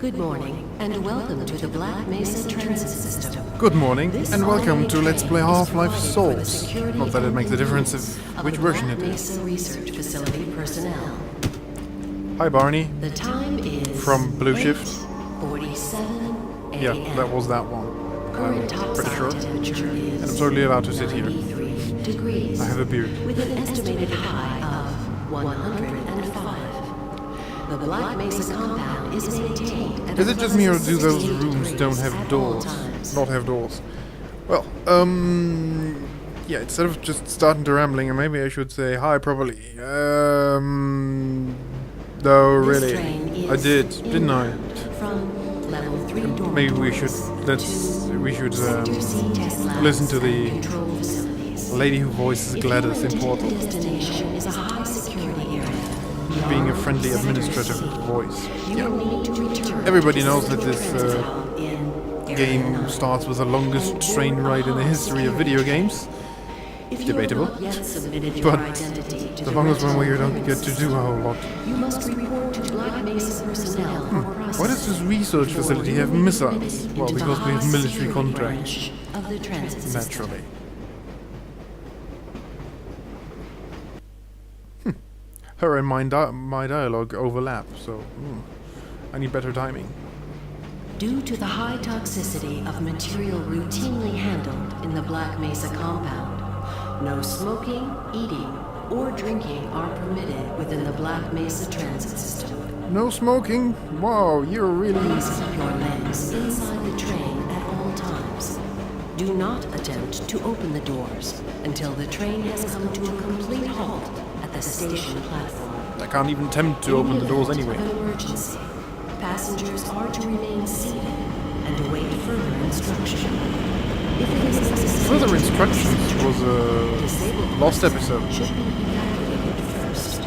Good morning, and welcome to the Black Mesa Transit System. Good morning, and welcome to Let's Play Half-Life Source. Not that it makes a difference which version it is. Mesa Research Facility personnel. Hi Barney. The time is From Blue Shift. 47 a.m. Yeah, that was that one. Current I'm pretty sure. temperature is And I'm totally allowed to sit here. 93 degrees. I have a beard. With an estimated high of 105. The Black Mesa compound is maintained. Is it just me or do those rooms don't have doors? Not have doors. Well, yeah, instead of just starting to rambling, maybe I should say hi properly. No, really. I did, didn't I? From level 3 dormitories. Maybe we should listen to the lady who voices Gladys in Portal. Destination is a high security area. Being a friendly administrative voice. Yeah. Everybody knows that this game starts with the longest train ride in the history of video games. Debatable. But the longest one where you don't get to do a whole lot. You must report to Black Mesa personnel for Why does this research facility have missiles? Well, because we have military contracts. Naturally. Her and my dialogue overlap, so I need better timing. Due to the high toxicity of material routinely handled in the Black Mesa compound, no smoking, eating, or drinking are permitted within the Black Mesa transit system. No smoking? Wow, you're really... Please keep your legs inside the train at all times. Do not attempt to open the doors until the train has come to a complete halt at the station platform. I can't even attempt to open the doors anyway. In an emergency, passengers are to remain seated and await further instruction. If it is necessary, Further instructions was a lost episode. should be evacuated first.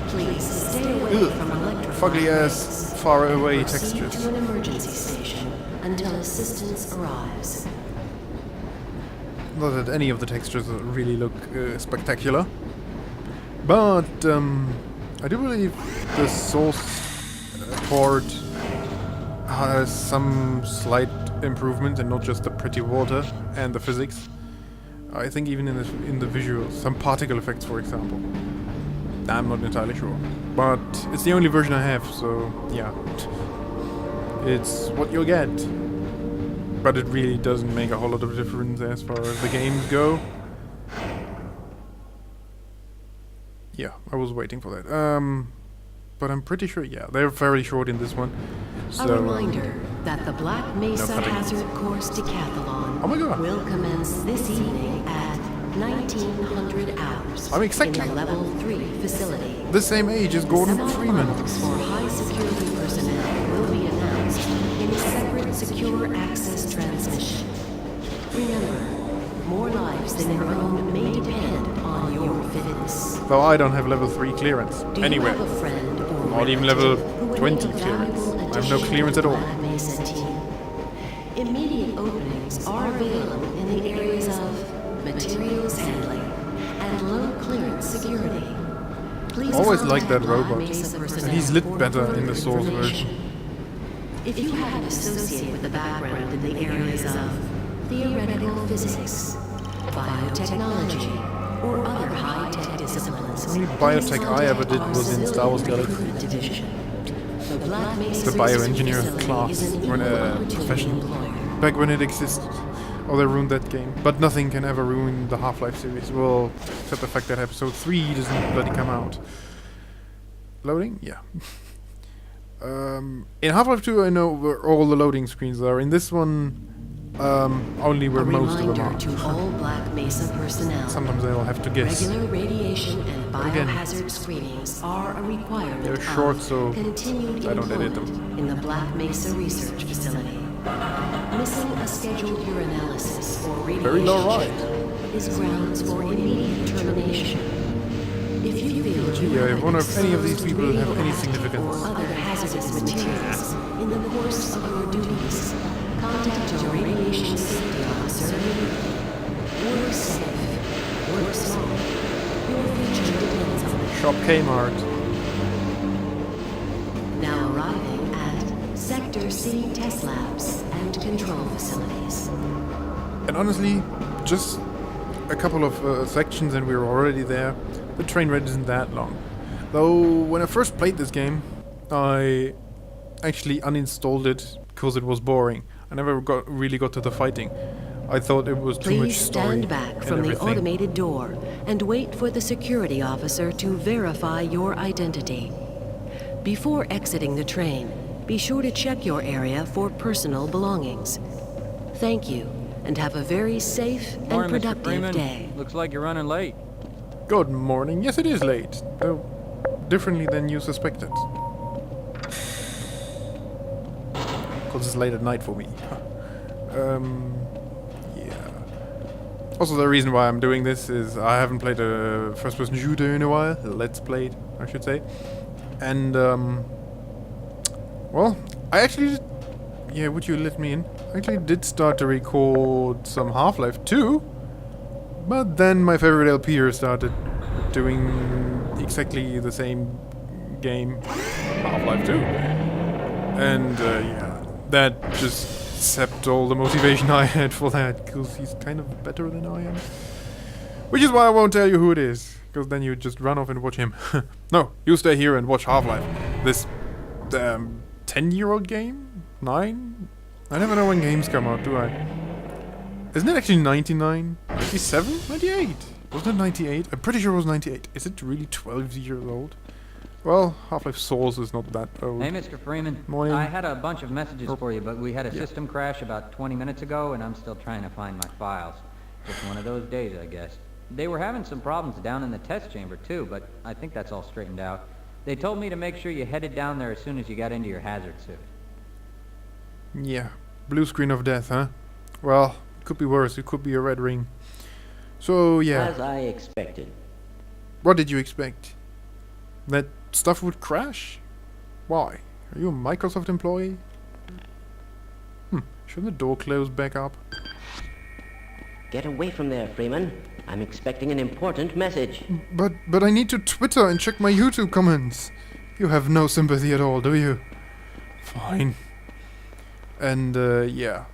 Please stay away from electrified Fugly ass, far away Proceed textures. to an emergency station until assistance arrives. Not that any of the textures really look spectacular. But I do believe the source port has some slight improvement and not just the pretty water and the physics. I think even in the visuals, some particle effects, for example. I'm not entirely sure, but it's the only version I have, so yeah, it's what you'll get. But it really doesn't make a whole lot of difference as far as the games go. Yeah, I was waiting for that. But I'm pretty sure, yeah, they're very short in this one. So, A reminder that the Black Mesa Hazard Course Decathlon will commence this evening at 1900 hours I'm exactly in the Level 3 facility. the same age as Gordon Freeman. Semifinals for high security personnel will be announced in a separate secure access transmission. Remember, more lives than your own may depend on your fitness. Though I don't have level 3 clearance Do you anywhere. have a friend or Not even relative level who would 20 make a clearance. valuable I have no addition clearance to at all. the Black Mesa team? Immediate openings are available in the areas of materials handling and low clearance security. Please Always liked that contact Black robot. Mesa And personnel he's lit for better further in the source information. version. If you have an associate with a background in the areas of theoretical physics, biotechnology, or other high-tech disciplines, The only biotech I ever did was in Star Wars Galaxy. The Black Mesa The bioengineer Research Facility class, is an when equal a opportunity profession, employer. back when it existed. Oh, they ruined that game. But nothing can ever ruin the Half-Life series. Well, except the fact that episode 3 doesn't bloody come out. Loading? Yeah. In Half-Life 2 I know where all the loading screens are. In this one, only where A most of them reminder are. to all Black Mesa personnel. Sometimes I'll have to guess. Regular radiation and again, biohazard screenings are a requirement they're short, of so continued I don't edit employment them. in the Black Mesa Research Facility. Missing a scheduled urinalysis or radiation Very low check ride. is grounds for immediate termination. If you feel Gee, I wonder if any of these people have any significance. or other hazardous materials in the course of your duties, contact your radiation safety officer immediately. Work safe. Work smart. Your future depends on it. Shop Kmart. Now arriving at Sector C test labs and control facilities. And honestly, just a couple of sections and we were already there. The train ride isn't that long. Though, when I first played this game, I actually uninstalled it because it was boring. I never really got to the fighting. I thought it was too much Please story stand back and from the everything. automated door and wait for the security officer to verify your identity. Before exiting the train, be sure to check your area for personal belongings. Thank you, and have a very safe and Morning, Mr. productive Freeman. day. Looks like you're running late. Good morning. Yes, it is late, though differently than you suspected. Because it's late at night for me. Yeah. Also, the reason why I'm doing this is I haven't played a first-person shooter in a while. Let's play it, I should say. And, well, I actually... Yeah, would you let me in? I actually did start to record some Half-Life 2. But then my favorite LPer started doing exactly the same game, Half-Life 2. And, yeah, that just sapped all the motivation I had for that, because he's kind of better than I am. Which is why I won't tell you who it is, because then you just run off and watch him. No, you stay here and watch Half-Life. This 10-year-old game? 9? I never know when games come out, do I? Isn't it actually 99? 97? 98? Wasn't it 98? I'm pretty sure it was 98. Is it really 12 years old? Well, Half-Life Source is not that old. Hey, Mr. Freeman. Morning. I had a bunch of messages Oh. for you, but we had a Yeah. system crash about 20 minutes ago, and I'm still trying to find my files. Just one of those days, I guess. They were having some problems down in the test chamber, too, but I think that's all straightened out. They told me to make sure you headed down there as soon as you got into your hazard suit. Yeah. Blue screen of death, huh? Well, it could be worse. It could be a red ring. So, yeah. As I expected. What did you expect? That stuff would crash? Why? Are you a Microsoft employee? Shouldn't the door close back up? Get away from there, Freeman. I'm expecting an important message. But I need to Twitter and check my YouTube comments. You have no sympathy at all, do you? Fine. And, yeah.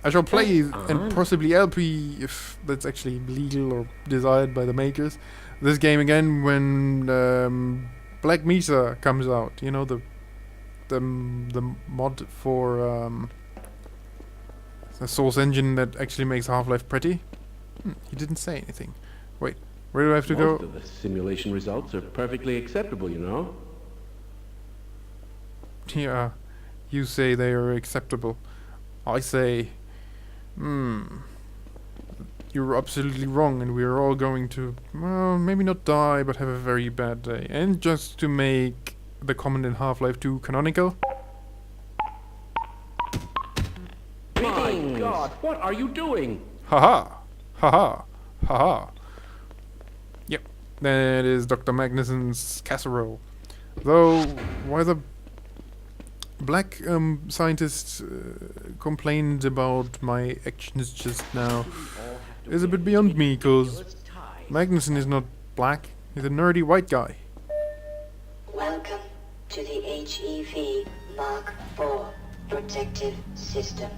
I shall play and possibly LP, if that's actually legal or desired by the makers, this game again when Black Mesa comes out. You know, the mod for the Source engine that actually makes Half-Life pretty. He didn't say anything. Wait, where do I have to Most go? of the simulation results are perfectly acceptable, you know. Yeah, you say they are acceptable. I say, you're absolutely wrong, and we are all going to, well, maybe not die, but have a very bad day. And just to make the comment in Half-Life 2 canonical, My God, what are you doing? haha, haha, haha. Yep, that is Dr. Magnuson's casserole. Though, why the black scientist complained about my actions just now is a bit beyond me, cause Magnuson is not black, he's a nerdy white guy. Welcome to the HEV Mark IV protective system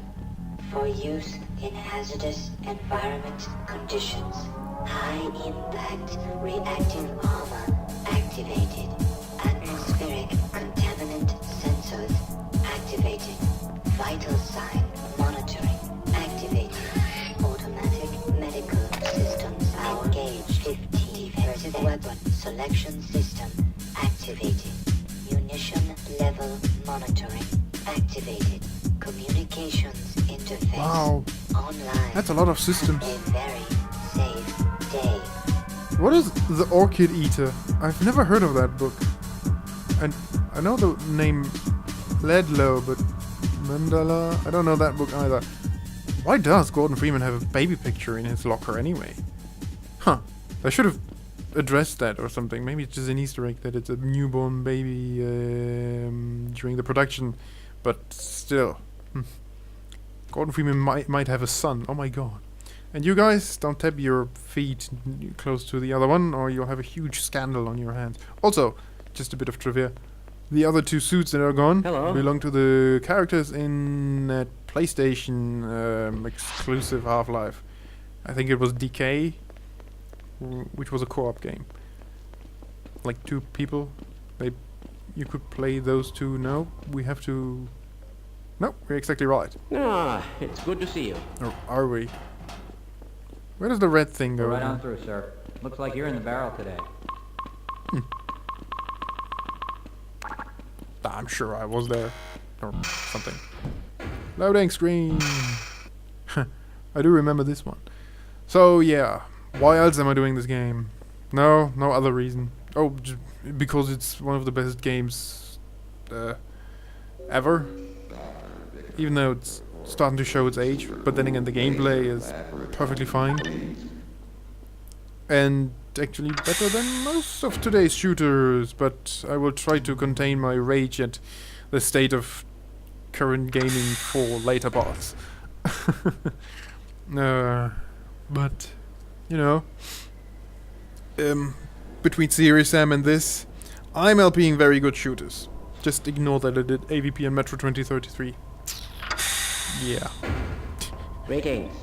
for use in hazardous environment conditions. High impact reactive armor activated. Atmospheric contaminant sensors activated. Vital sign monitoring activated. Automatic medical systems engaged. Defensive weapon selection system activated. Munition level monitoring activated. Communications interface Wow, online. that's a lot of systems. A very safe day. What is the Orchid Eater? I've never heard of that book. And I know the name Ledlow, but Mandala, I don't know that book either. Why does Gordon Freeman have a baby picture in his locker anyway? Huh. They should have addressed that or something. Maybe it's just an Easter egg that it's a newborn baby during the production. But still. Gordon Freeman might have a son. Oh my god. And you guys, don't tap your feet close to the other one or you'll have a huge scandal on your hands. Also, just a bit of trivia. The other two suits that are gone Hello. belong to the characters in that PlayStation exclusive Half-Life. I think it was DK, which was a co-op game. Like 2 people. You could play those two. No, we have to... No, we're exactly right. Ah, it's good to see you. Or are we? Where does the red thing go? Right on through, sir. Looks like you're in the barrel today. I'm sure I was there. Or something. Loading screen! I do remember this one. So, yeah. Why else am I doing this game? No other reason. Oh, because it's one of the best games ever. Even though it's starting to show its age. But then again, the gameplay is perfectly fine. And actually better than most of today's shooters. But I will try to contain my rage at the state of current gaming for later parts. But, you know, between Serious Sam and this, I'm LPing very good shooters. Just ignore that I did AVP and Metro 2033. Yeah. Greetings.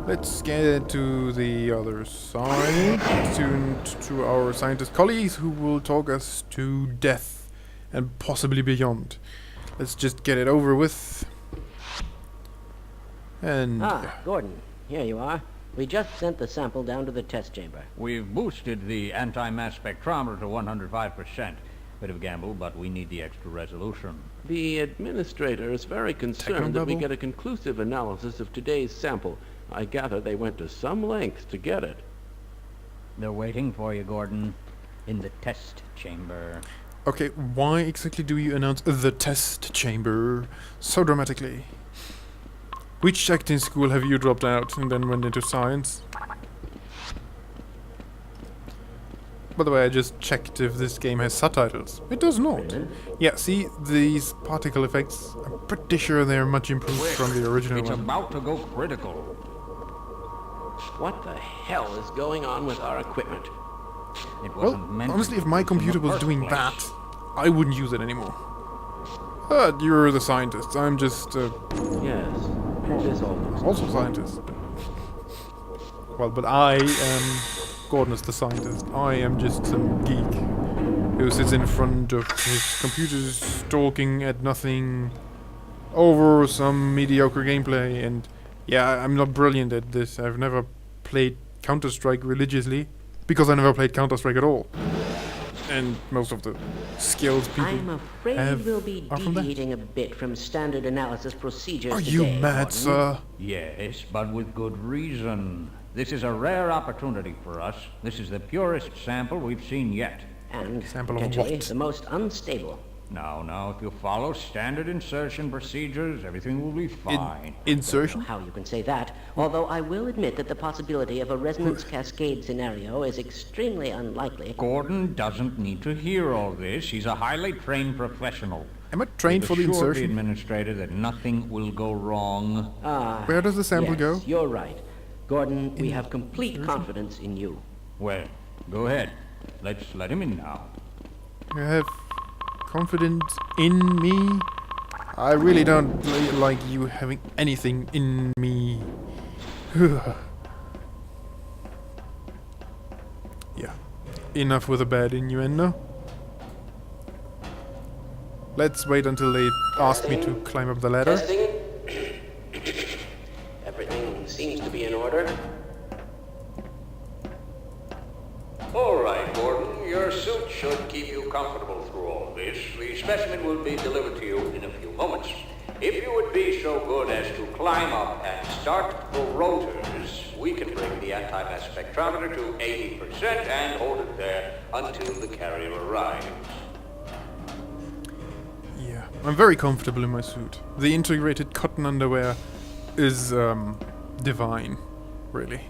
Let's get to the other side, to our scientist colleagues who will talk us to death and possibly beyond. Let's just get it over with. And Gordon, here you are. We just sent the sample down to the test chamber. We've boosted the anti-mass spectrometer to 105%. Bit of a gamble, but we need the extra resolution. The administrator is very concerned that we Technobubble? get a conclusive analysis of today's sample. I gather they went to some lengths to get it. They're waiting for you, Gordon. In the test chamber. okay, why exactly do you announce the test chamber so dramatically? Which acting school have you dropped out and then went into science? By the way, I just checked if this game has subtitles. It does not. Yeah, see, these particle effects, I'm pretty sure they're much improved from the original It's one. about to go critical. What the hell is going on with our equipment? It Well, wasn't meant to honestly, be if my used in the computer was first doing place. that, I wouldn't use it anymore. But you're the scientist. I'm just Yes, it is almost. also a scientist. Well, but I am... Gordon is the scientist. I am just some geek who sits in front of his computer stalking at nothing over some mediocre gameplay. And yeah, I'm not brilliant at this. I've never played Counter-Strike religiously because I never played Counter-Strike at all. And most of the skills people I'm afraid have we'll be are from that. deviating a bit from standard analysis procedures Are today, you mad, Gordon. sir? Yes, but with good reason. This is a rare opportunity for us. This is the purest sample we've seen yet. And Sample of potentially what? the most unstable. Now, if you follow standard insertion procedures, everything will be fine. Insertion? How you can say that, although I will admit that the possibility of a resonance cascade scenario is extremely unlikely. Gordon doesn't need to hear all this. He's a highly trained professional. Am I trained for the Assure the insertion? administrator that nothing will go wrong. Where does the sample Yes, go? you're right. Gordon, we have complete confidence in you. Well, go ahead. Let's let him in now. You have confidence in me? I really don't like you having anything in me. Yeah. Enough with a bad innuendo. Let's wait until they ask me to climb up the ladder. Testing. Everything seems to be in order. All right, Gordon. Your suit should keep you comfortable through all this. The specimen will be delivered to you in a few moments. If you would be so good as to climb up and start the rotors, we can bring the anti-mass spectrometer to 80% and hold it there until the carrier arrives. Yeah, I'm very comfortable in my suit. The integrated cotton underwear is divine, really.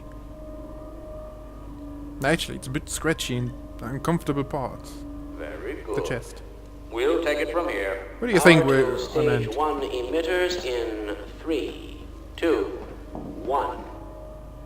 Actually, it's a bit scratchy in uncomfortable parts. Very good. The chest. We'll take it from here. What do you think Power we're to on stage end? 1 emitters in 3, 2, 1.